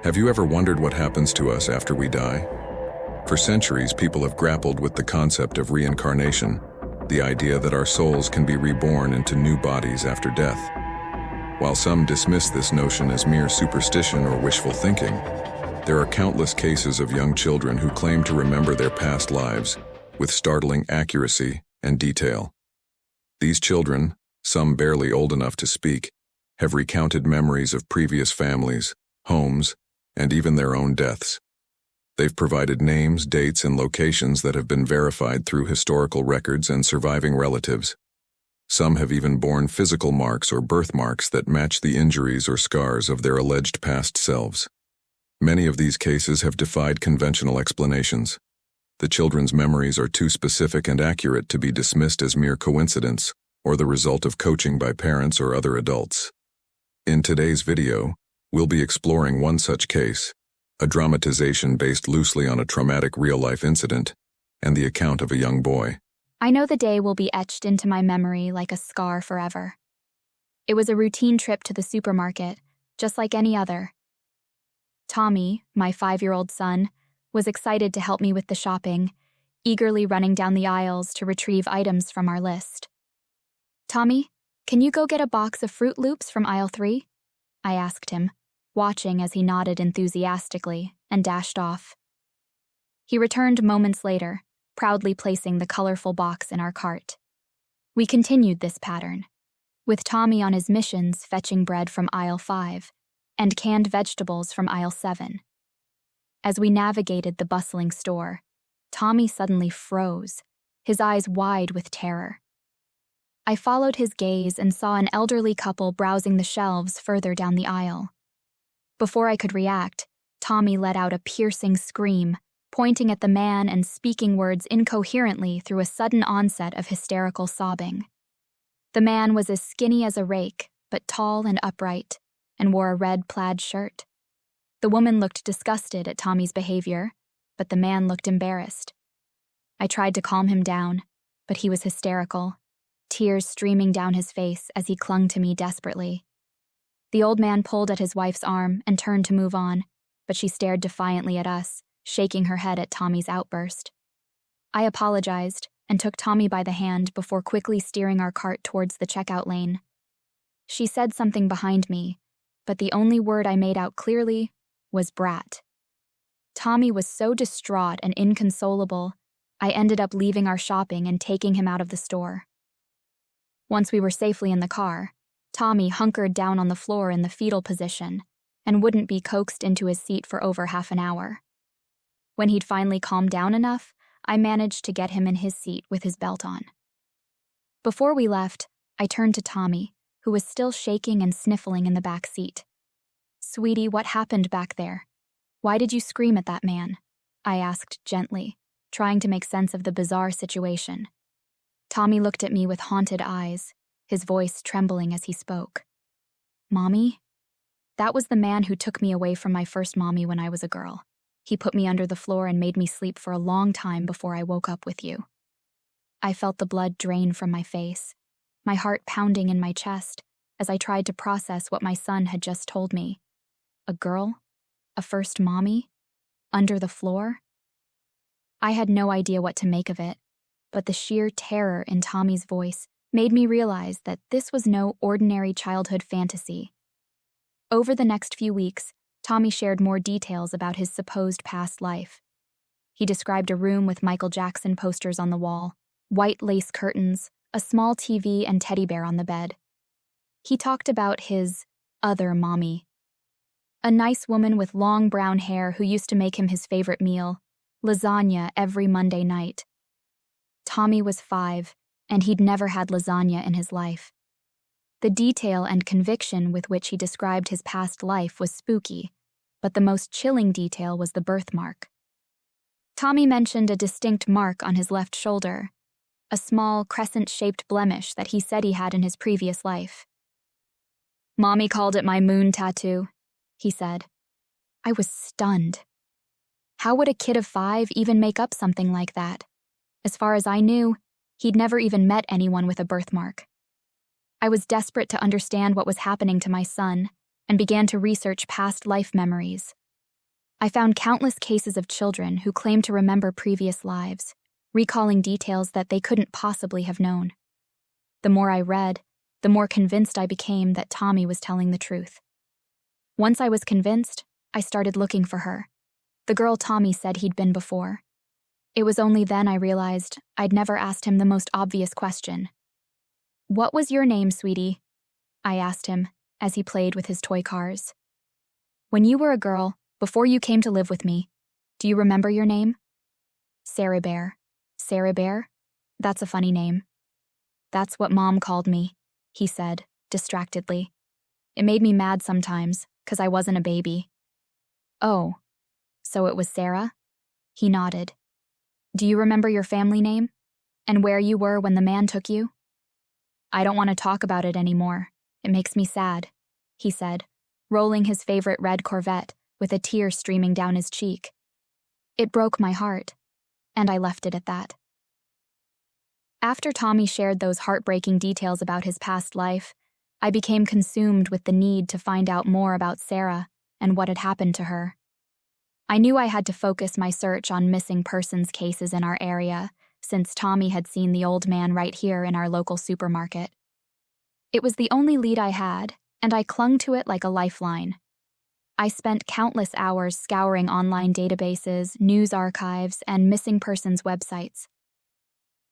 Have you ever wondered what happens to us after we die? For centuries, people have grappled with the concept of reincarnation, the idea that our souls can be reborn into new bodies after death. While some dismiss this notion as mere superstition or wishful thinking, there are countless cases of young children who claim to remember their past lives with startling accuracy and detail. These children, some barely old enough to speak, have recounted memories of previous families, homes, and even their own deaths. They've provided names, dates, and locations that have been verified through historical records and surviving relatives. Some have even borne physical marks or birthmarks that match the injuries or scars of their alleged past selves. Many of these cases have defied conventional explanations. The children's memories are too specific and accurate to be dismissed as mere coincidence or the result of coaching by parents or other adults. In today's video, we'll be exploring one such case, a dramatization based loosely on a traumatic real-life incident, and the account of a young boy. I know the day will be etched into my memory like a scar forever. It was a routine trip to the supermarket, just like any other. Tommy, my 5-year-old son, was excited to help me with the shopping, eagerly running down the aisles to retrieve items from our list. "Tommy, can you go get a box of Fruit Loops from aisle 3? I asked him, watching as he nodded enthusiastically and dashed off. He returned moments later, proudly placing the colorful box in our cart. We continued this pattern, with Tommy on his missions fetching bread from aisle 5 and canned vegetables from aisle 7. As we navigated the bustling store, Tommy suddenly froze, his eyes wide with terror. I followed his gaze and saw an elderly couple browsing the shelves further down the aisle. Before I could react, Tommy let out a piercing scream, pointing at the man and speaking words incoherently through a sudden onset of hysterical sobbing. The man was as skinny as a rake, but tall and upright, and wore a red plaid shirt. The woman looked disgusted at Tommy's behavior, but the man looked embarrassed. I tried to calm him down, but he was hysterical, tears streaming down his face as he clung to me desperately. The old man pulled at his wife's arm and turned to move on, but she stared defiantly at us, shaking her head at Tommy's outburst. I apologized and took Tommy by the hand before quickly steering our cart towards the checkout lane. She said something behind me, but the only word I made out clearly was brat. Tommy was so distraught and inconsolable, I ended up leaving our shopping and taking him out of the store. Once we were safely in the car, Tommy hunkered down on the floor in the fetal position and wouldn't be coaxed into his seat for over half an hour. When he'd finally calmed down enough, I managed to get him in his seat with his belt on. Before we left, I turned to Tommy, who was still shaking and sniffling in the back seat. "Sweetie, what happened back there? Why did you scream at that man?" I asked gently, trying to make sense of the bizarre situation. Tommy looked at me with haunted eyes, his voice trembling as he spoke. "Mommy? That was the man who took me away from my first mommy when I was a girl. He put me under the floor and made me sleep for a long time before I woke up with you." I felt the blood drain from my face, my heart pounding in my chest as I tried to process what my son had just told me. A girl? A first mommy? Under the floor? I had no idea what to make of it, but the sheer terror in Tommy's voice made me realize that this was no ordinary childhood fantasy. Over the next few weeks, Tommy shared more details about his supposed past life. He described a room with Michael Jackson posters on the wall, white lace curtains, a small TV, and teddy bear on the bed. He talked about his other mommy, a nice woman with long brown hair who used to make him his favorite meal, lasagna, every Monday night. Tommy was 5, and he'd never had lasagna in his life. The detail and conviction with which he described his past life was spooky, but the most chilling detail was the birthmark. Tommy mentioned a distinct mark on his left shoulder, a small crescent-shaped blemish that he said he had in his previous life. "Mommy called it my moon tattoo," he said. I was stunned. How would a kid of 5 even make up something like that? As far as I knew, he'd never even met anyone with a birthmark. I was desperate to understand what was happening to my son and began to research past life memories, I found countless cases of children who claimed to remember previous lives, recalling details that they couldn't possibly have known. The more I read, the more convinced I became that Tommy was telling the truth. Once I was convinced, I started looking for her, the girl Tommy said he'd been before. It was only then I realized I'd never asked him the most obvious question. "What was your name, sweetie?" I asked him as he played with his toy cars. "When you were a girl, before you came to live with me, do you remember your name?" "Sarah Bear." "Sarah Bear? That's a funny name." "That's what Mom called me," he said, distractedly. "It made me mad sometimes, 'cause I wasn't a baby." "Oh, so it was Sarah?" He nodded. "Do you remember your family name? And where you were when the man took you?" "I don't want to talk about it anymore. It makes me sad," he said, rolling his favorite red Corvette with a tear streaming down his cheek. It broke my heart, and I left it at that. After Tommy shared those heartbreaking details about his past life, I became consumed with the need to find out more about Sarah and what had happened to her. I knew I had to focus my search on missing persons cases in our area, since Tommy had seen the old man right here in our local supermarket. It was the only lead I had, and I clung to it like a lifeline. I spent countless hours scouring online databases, news archives, and missing persons websites.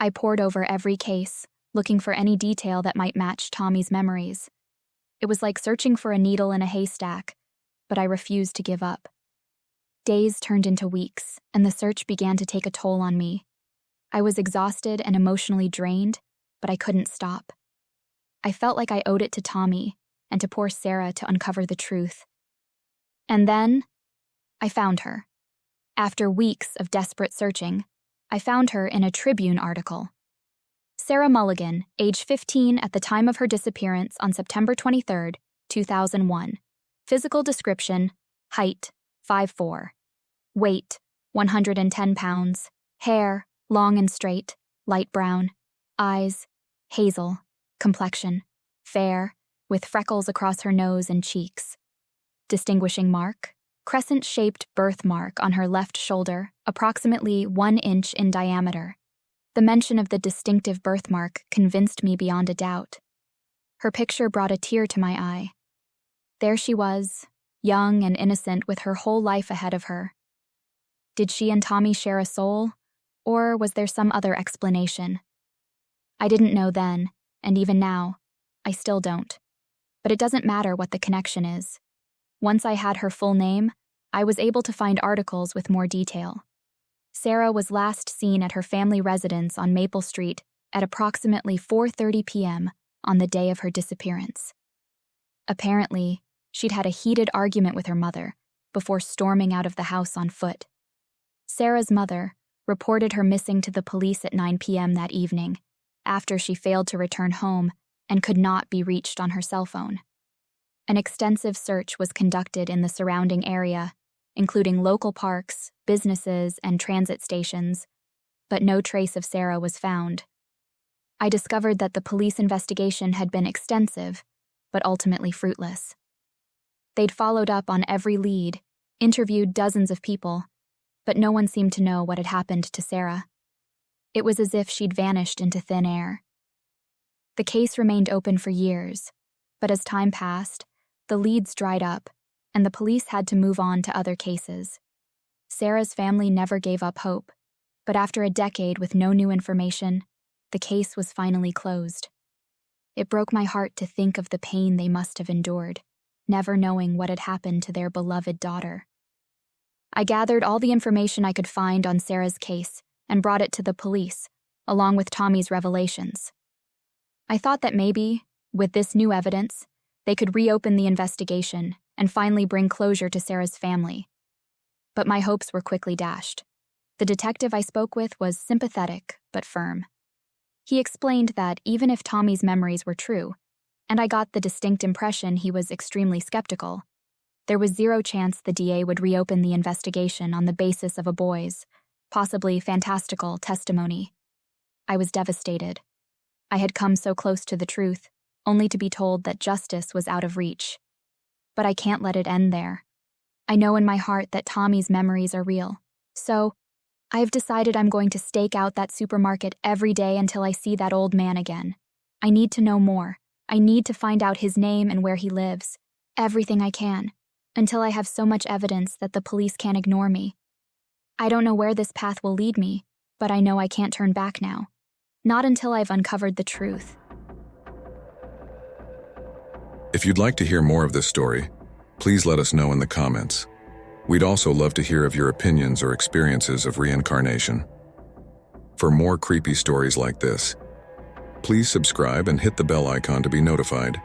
I pored over every case, looking for any detail that might match Tommy's memories. It was like searching for a needle in a haystack, but I refused to give up. Days turned into weeks, and the search began to take a toll on me. I was exhausted and emotionally drained, but I couldn't stop. I felt like I owed it to Tommy and to poor Sarah to uncover the truth. And then, I found her. After weeks of desperate searching, I found her in a Tribune article. Sarah Mulligan, age 15 at the time of her disappearance on September 23, 2001. Physical description: height, 5'4". Weight, 110 pounds. Hair, long and straight, light brown. Eyes, hazel. Complexion, fair, with freckles across her nose and cheeks. Distinguishing mark: crescent-shaped birthmark on her left shoulder, approximately 1 inch in diameter. The mention of the distinctive birthmark convinced me beyond a doubt. Her picture brought a tear to my eye. There she was, young and innocent with her whole life ahead of her. Did she and Tommy share a soul, or was there some other explanation? I didn't know then, and even now, I still don't. But it doesn't matter what the connection is. Once I had her full name, I was able to find articles with more detail. Sarah was last seen at her family residence on Maple Street at approximately 4:30 p.m. on the day of her disappearance. Apparently, she'd had a heated argument with her mother before storming out of the house on foot. Sarah's mother reported her missing to the police at 9 p.m. that evening, after she failed to return home and could not be reached on her cell phone. An extensive search was conducted in the surrounding area, including local parks, businesses, and transit stations, but no trace of Sarah was found. I discovered that the police investigation had been extensive, but ultimately fruitless. They'd followed up on every lead, interviewed dozens of people, but no one seemed to know what had happened to Sarah. It was as if she'd vanished into thin air. The case remained open for years, but as time passed, the leads dried up, and the police had to move on to other cases. Sarah's family never gave up hope, but after a decade with no new information, the case was finally closed. It broke my heart to think of the pain they must have endured, never knowing what had happened to their beloved daughter. I gathered all the information I could find on Sarah's case and brought it to the police, along with Tommy's revelations. I thought that maybe, with this new evidence, they could reopen the investigation and finally bring closure to Sarah's family. But my hopes were quickly dashed. The detective I spoke with was sympathetic but firm. He explained that even if Tommy's memories were true, and I got the distinct impression he was extremely skeptical, there was zero chance the DA would reopen the investigation on the basis of a boy's, possibly fantastical, testimony. I was devastated. I had come so close to the truth, only to be told that justice was out of reach. But I can't let it end there. I know in my heart that Tommy's memories are real. So, I have decided I'm going to stake out that supermarket every day until I see that old man again. I need to know more. I need to find out his name and where he lives. Everything I can, until I have so much evidence that the police can't ignore me. I don't know where this path will lead me, but I know I can't turn back now. Not until I've uncovered the truth. If you'd like to hear more of this story, please let us know in the comments. We'd also love to hear of your opinions or experiences of reincarnation. For more creepy stories like this, please subscribe and hit the bell icon to be notified.